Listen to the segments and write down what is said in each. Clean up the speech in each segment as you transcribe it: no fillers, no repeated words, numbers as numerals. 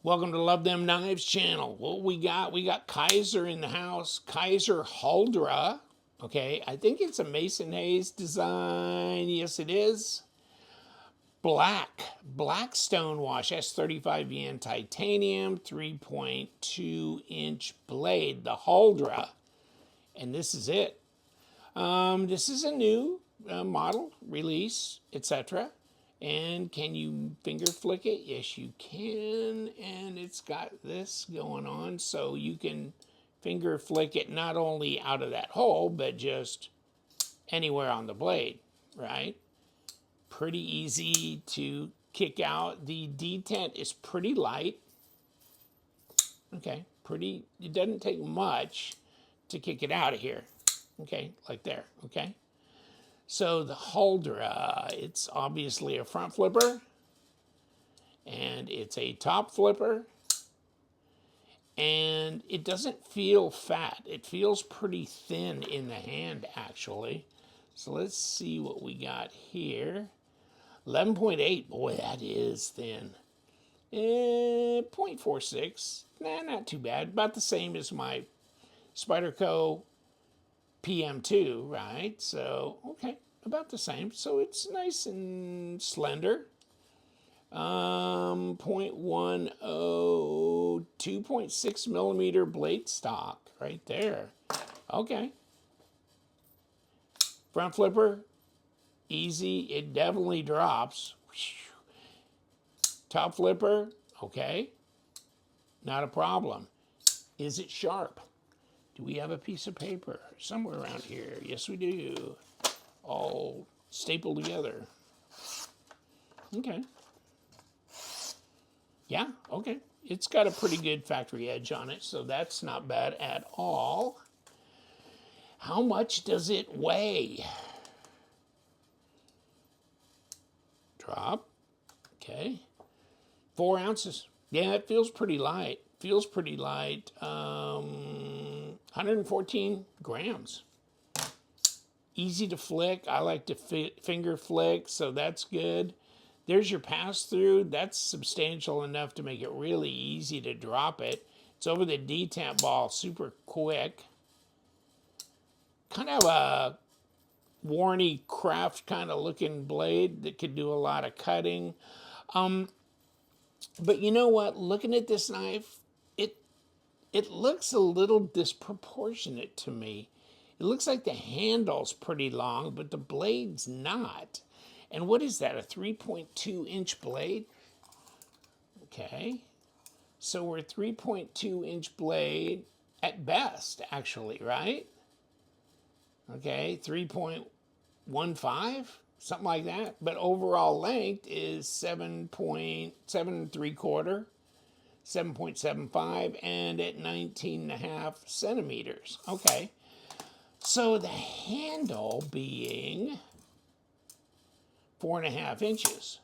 Welcome to LuvThemKnives channel. What we got Kizer in the house. Kizer Huldra. Okay, I think it's a Mason Hayes design. Yes, it is. Black stone wash, S35VN titanium, 3.2-inch blade, the Huldra. And this is it. This is a new model, release, etc. And can you finger flick it? Yes, you can. And it's got this going on, so you can finger flick it not only out of that hole, but just anywhere on the blade, right? Pretty easy to kick out. The detent is pretty light. Okay, it doesn't take much to kick it out of here. Okay, like there, okay? So the Huldra, it's obviously a front flipper, and it's a top flipper, and it doesn't feel fat. It feels pretty thin in the hand, actually. So let's see what we got here. 11.8, boy, that is thin. 0.46, nah, not too bad. About the same as my Spyderco PM2, right? So, okay, about the same. So it's nice and slender. 0.10, 2.6 millimeter blade stock right there. Okay. Front flipper, easy. It definitely drops. Top flipper, okay. Not a problem. Is it sharp? Do we have a piece of paper somewhere around here? Yes, we do. All stapled together. Okay. Yeah, okay. It's got a pretty good factory edge on it, so that's not bad at all. How much does it weigh? Drop. Okay. 4 ounces. Yeah, it feels pretty light. Feels pretty light. 114 grams. Easy to flick. I like to finger flick, so that's good. There's your pass-through. That's substantial enough to make it really easy to drop it. It's over the detent ball super quick. Kind of a Warney Craft kind of looking blade that could do a lot of cutting. But you know what? Looking at this knife, it looks a little disproportionate to me. It looks like the handle's pretty long, but the blade's not. And what is that, a 3.2-inch blade? Okay. So we're 3.2-inch blade at best, actually, right? Okay, 3.15, something like that. But overall length is 7.775, 7.75, and at 19.5 centimeters. Okay. So the handle being 4.5 inches,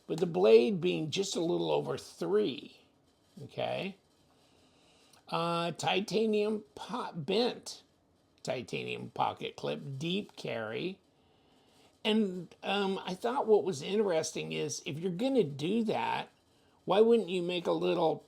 but the blade being just a little over 3. Okay. Titanium bent titanium pocket clip, deep carry. And I thought what was interesting is if you're going to do that, why wouldn't you make a little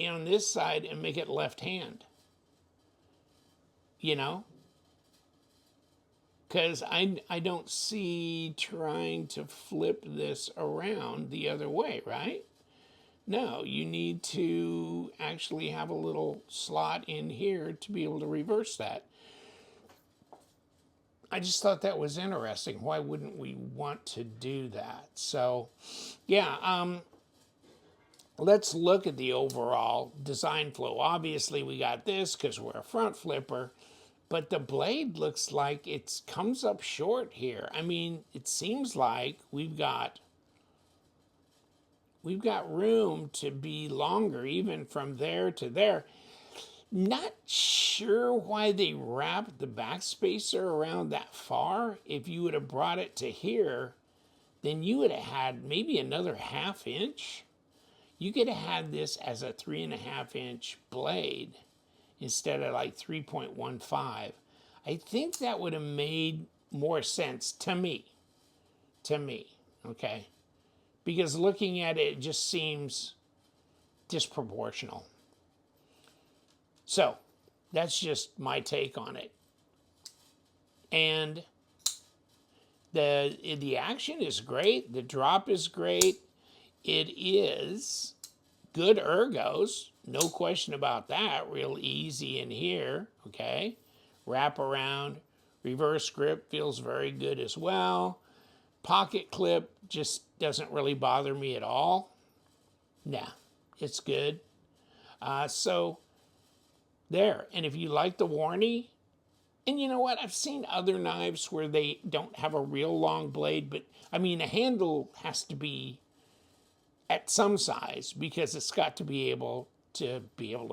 on this side and make it left hand? You know? Because I don't see trying to flip this around the other way, right? No, you need to actually have a little slot in here to be able to reverse that. I just thought that was interesting. Why wouldn't we want to do that? So, yeah, let's look at the overall design flow. Obviously, we got this because we're a front flipper. But the blade looks like it comes up short here. I mean, it seems like we've got room to be longer, even from there to there. Not sure why they wrapped the backspacer around that far. If you would have brought it to here, then you would have had maybe another 1/2 inch. You could have had this as a 3.5-inch blade instead of like 3.15. I think that would have made more sense to me, okay? Because looking at it, it just seems disproportional. So that's just my take on it. And the action is great. The drop is great. It is good ergos, no question about that. Real easy in here, okay? Wrap around, reverse grip feels very good as well. Pocket clip just doesn't really bother me at all. Nah, it's good. So there, and if you like the warranty, and you know what, I've seen other knives where they don't have a real long blade, but I mean, the handle has to be at some size because it's got to be able to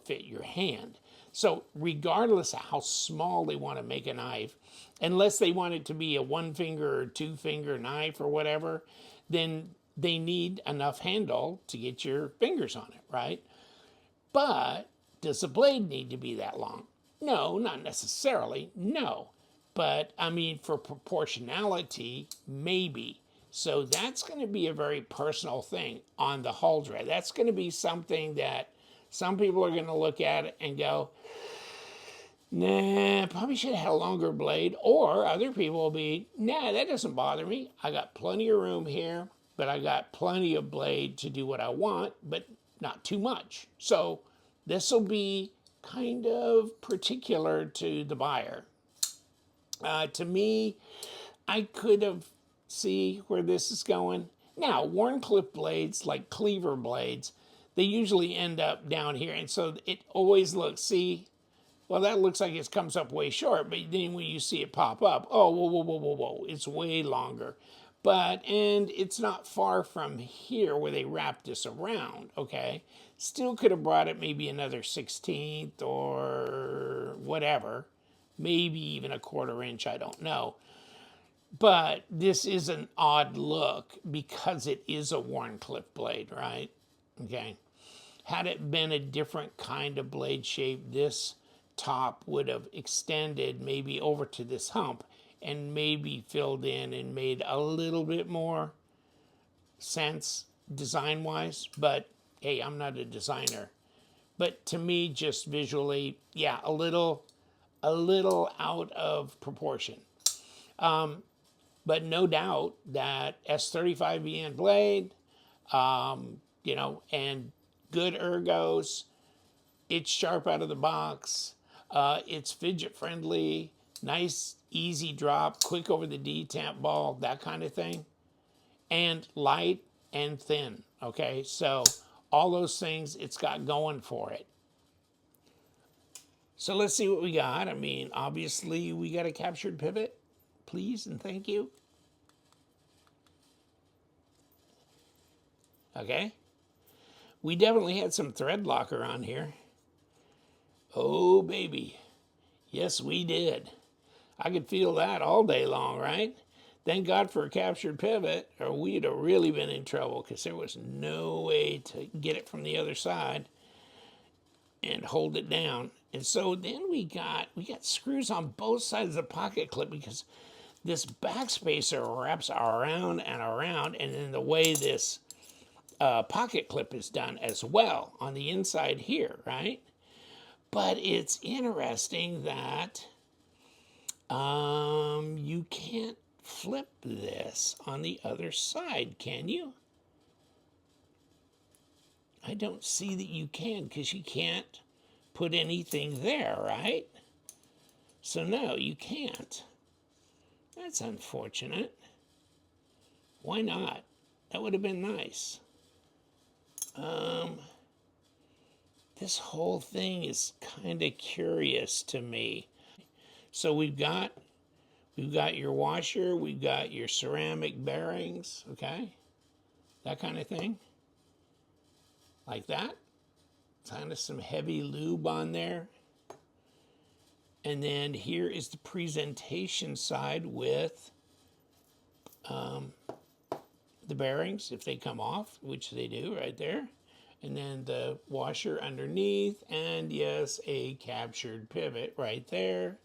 fit your hand. So regardless of how small they want to make a knife, unless they want it to be a 1-finger or 2-finger knife or whatever, then they need enough handle to get your fingers on it, right? But does the blade need to be that long? No, not necessarily, no. But I mean, for proportionality, maybe. So that's going to be a very personal thing on the Huldra. That's going to be something that some people are going to look at it and go, nah, probably should have had a longer blade. Or other people will be, nah, that doesn't bother me. I got plenty of room here, but I got plenty of blade to do what I want, but not too much. So this will be kind of particular to the buyer. To me, I could have see where this is going. Now, worn clip blades, like cleaver blades, they usually end up down here. And so it always looks, see, well, that looks like it comes up way short. But then when you see it pop up, oh, whoa, whoa, whoa, whoa, whoa, it's way longer. But, and it's not far from here where they wrap this around, okay? Still could have brought it maybe another 1/16 or whatever. Maybe even a 1/4 inch, I don't know. But this is an odd look because it is a worn clip blade, right? Okay. Had it been a different kind of blade shape, this top would have extended maybe over to this hump and maybe filled in and made a little bit more sense design-wise. But hey, I'm not a designer. But to me, just visually, yeah, a little out of proportion. But no doubt that S35VN blade, you know, and good ergos, it's sharp out of the box, it's fidget friendly, nice, easy drop, quick over the detamp ball, that kind of thing, and light and thin, okay? So all those things it's got going for it. So let's see what we got. I mean, obviously we got a captured pivot. Please and thank you. Okay. We definitely had some Threadlock on here. Oh, baby. Yes, we did. I could feel that all day long, right? Thank God for a captured pivot, or we'd have really been in trouble because there was no way to get it from the other side and hold it down. And so then we got screws on both sides of the pocket clip because this backspacer wraps around and around, and then the way this pocket clip is done as well on the inside here, right? But it's interesting that you can't flip this on the other side, can you? I don't see that you can because you can't put anything there, right? So no, you can't. That's unfortunate. Why not? That would have been nice. This whole thing is kind of curious to me. So we've got your washer, we've got your ceramic bearings, okay? That kind of thing. Like that. Kind of some heavy lube on there. And then here is the presentation side with the bearings, if they come off, which they do right there. And then the washer underneath, and yes, a captured pivot right there.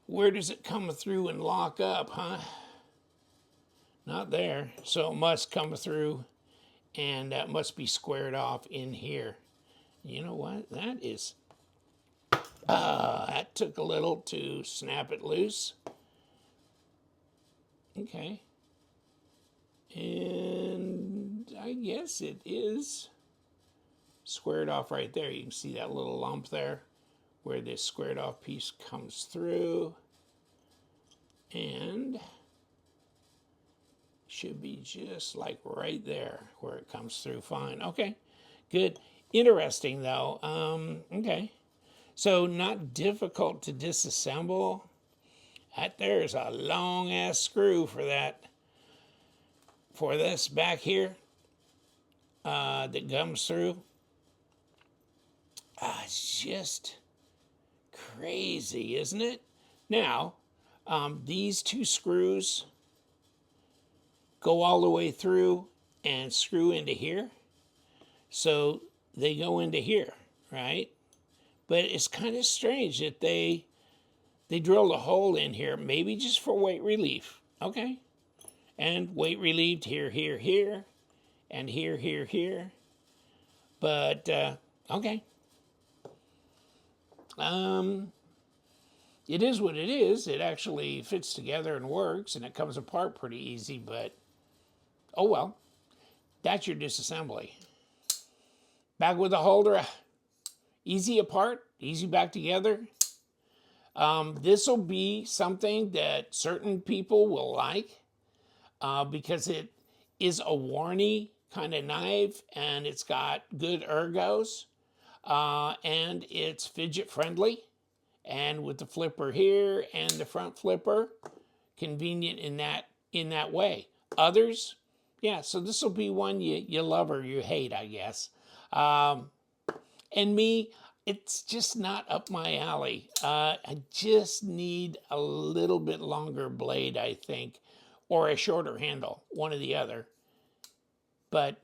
Where does it come through and lock up, huh? Not there. So it must come through and that must be squared off in here. You know what? That is, that took a little to snap it loose. Okay. And I guess it is squared off right there. You can see that little lump there where this squared off piece comes through. And should be just like right there where it comes through fine. Okay, good. Interesting though. Okay. So not difficult to disassemble. That there's a long ass screw for that. For this back here that comes through. It's just crazy, isn't it? Now, these two screws go all the way through and screw into here. So they go into here, right? But it's kind of strange that they drilled a hole in here, maybe just for weight relief. Okay. And weight relieved here, here, here, and here, here, here. But, okay. It is what it is. It actually fits together and works, and it comes apart pretty easy, but oh well. That's your disassembly. Back with the Huldra. Easy apart, easy back together. This will be something that certain people will like because it is a warny kind of knife, and it's got good ergos, and it's fidget friendly. And with the flipper here and the front flipper, convenient in that way. Others, yeah, so this will be one you love or you hate, I guess. And me, it's just not up my alley. I just need a little bit longer blade, I think, or a shorter handle, one or the other. But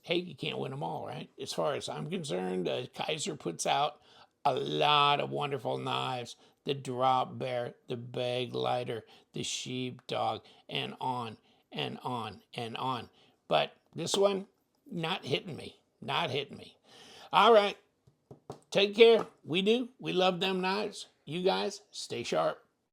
hey, you can't win them all, right? As far as I'm concerned, Kizer puts out a lot of wonderful knives. The drop bear, the bag lighter, the sheepdog, and on and on and on. But this one, not hitting me. Not hitting me. All right. Take care. We do. We love them knives. You guys, stay sharp.